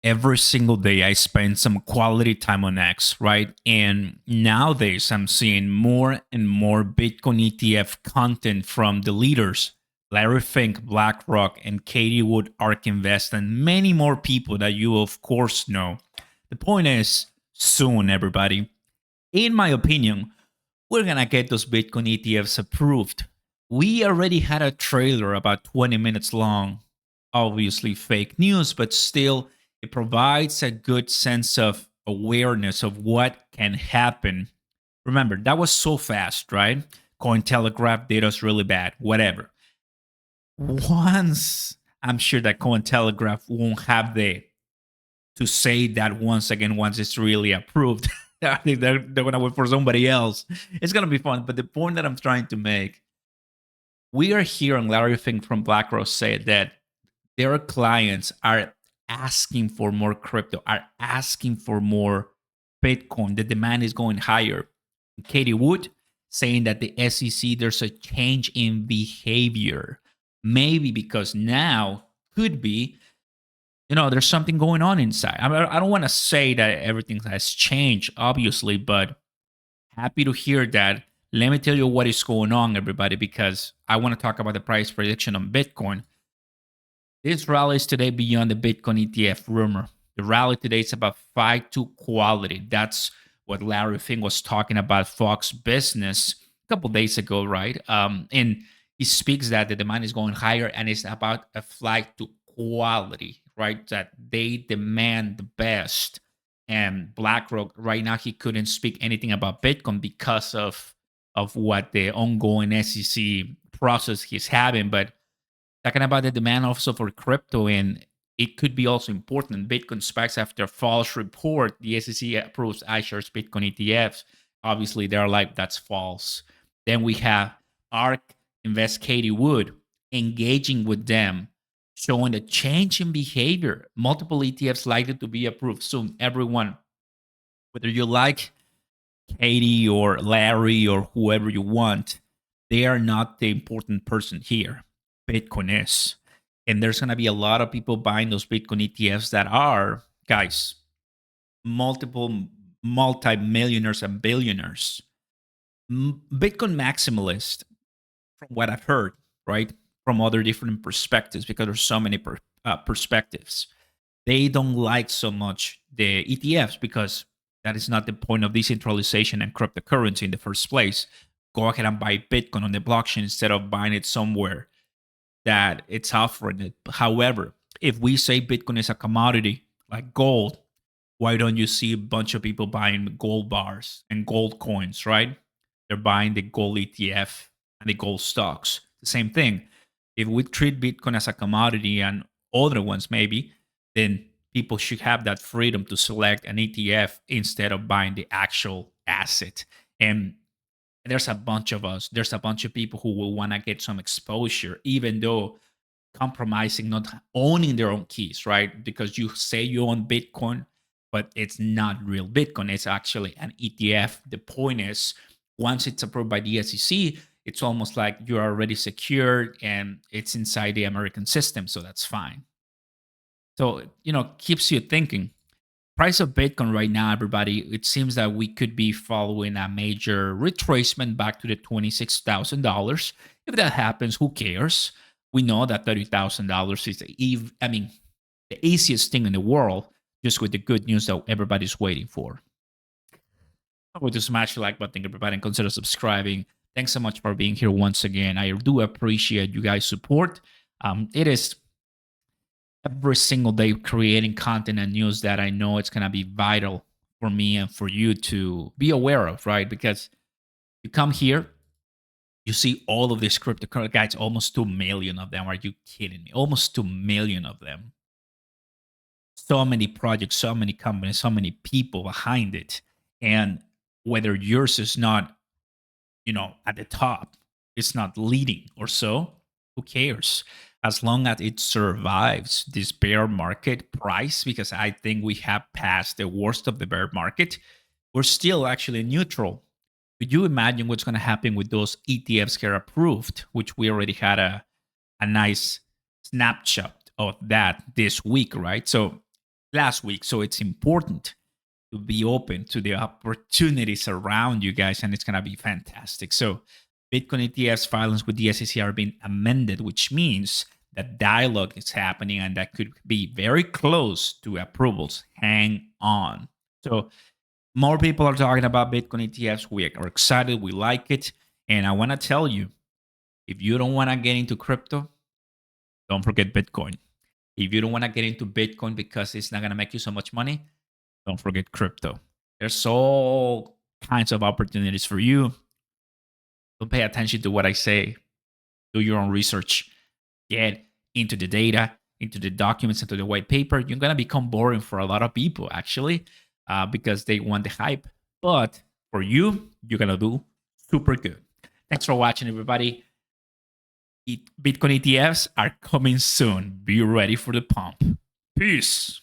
Every single day I spend some quality time on X, right? And nowadays I'm seeing more and more Bitcoin ETF content from the leaders, Larry Fink, BlackRock, and Katie Wood, ARK Invest, and many more people that you of course know. The point is, soon, everybody, in my opinion, we're gonna get those Bitcoin ETFs approved. We already had a trailer about 20 minutes long, obviously fake news, but still, it provides a good sense of awareness of what can happen. Remember, that was so fast, right? Cointelegraph did us really bad, whatever. Once, I'm sure that Cointelegraph won't have the to say that once again once it's really approved. I think they're gonna wait for somebody else. It's gonna be fun. But the point that I'm trying to make, we are hearing Larry Fink from BlackRock say that their clients are asking for more crypto, are asking for more Bitcoin. The demand is going higher. Katie Wood saying that the SEC, there's a change in behavior. Maybe because now could be, there's something going on inside. I don't want to say that everything has changed, obviously, but happy to hear that. Let me tell you what is going on, everybody, because I want to talk about the price prediction on Bitcoin. This rally is today beyond the Bitcoin ETF rumor. The rally today is about fight to quality. That's what Larry Fink was talking about Fox Business a couple days ago, right? And he speaks that the demand is going higher and it's about a flight to quality, right? That they demand the best. And BlackRock right now he couldn't speak anything about Bitcoin because of what the ongoing SEC process he's having, but talking about the demand also for crypto, and it could be also important. Bitcoin spikes after a false report. The SEC approves iShares Bitcoin ETFs. Obviously, they're like, that's false. Then we have ARK Invest Katie Wood engaging with them, showing a change in behavior. Multiple ETFs likely to be approved soon. Everyone, whether you like Katie or Larry or whoever you want, they are not the important person here. Bitcoin is. And there's going to be a lot of people buying those Bitcoin ETFs that are, guys, multiple multi-millionaires and billionaires. Bitcoin maximalist, from what I've heard, right, from other different perspectives, because there's so many perspectives, they don't like so much the ETFs because that is not the point of decentralization and cryptocurrency in the first place. Go ahead and buy Bitcoin on the blockchain instead of buying it somewhere that it's offering it. However, if we say Bitcoin is a commodity like gold, why don't you see a bunch of people buying gold bars and gold coins, right? They're buying the gold ETF and the gold stocks. The same thing. If we treat Bitcoin as a commodity and other ones maybe, then people should have that freedom to select an ETF instead of buying the actual asset. And there's a bunch of us, there's a bunch of people who will want to get some exposure, even though compromising not owning their own keys, right? Because you say you own Bitcoin, but it's not real Bitcoin. It's actually an ETF. The point is, once it's approved by the SEC, it's almost like you're already secured and it's inside the American system. So that's fine. So, keeps you thinking. Price of Bitcoin right now, everybody, it seems that we could be following a major retracement back to the $26,000. If that happens, who cares? We know that $30,000 is the easiest thing in the world, just with the good news that everybody's waiting for. I'm going to smash the like button, everybody, and consider subscribing. Thanks so much for being here once again. I do appreciate you guys' support. It is every single day creating content and news that I know it's going to be vital for me and for you to be aware of, right? Because you come here, you see all of these cryptocurrency guys, almost 2 million of them. Are you kidding me? Almost 2 million of them. So many projects, so many companies, so many people behind it. And whether yours is not, at the top, it's not leading or so, who cares? As long as it survives this bear market price, because I think we have passed the worst of the bear market, we're still actually neutral. Could you imagine what's going to happen with those ETFs get approved, which we already had a nice snapshot of that this week, right? So last week. So it's important to be open to the opportunities around you guys, and it's going to be fantastic. So Bitcoin ETFs filings with the SEC are being amended, which means that dialogue is happening and that could be very close to approvals. Hang on. So more people are talking about Bitcoin ETFs. We are excited. We like it. And I want to tell you, if you don't want to get into crypto, don't forget Bitcoin. If you don't want to get into Bitcoin because it's not going to make you so much money, don't forget crypto. There's all kinds of opportunities for you. Don't pay attention to what I say. Do your own research. Get into the data, into the documents, into the white paper. You're going to become boring for a lot of people, actually, because they want the hype. But for you, you're going to do super good. Thanks for watching, everybody. Bitcoin ETFs are coming soon. Be ready for the pump. Peace.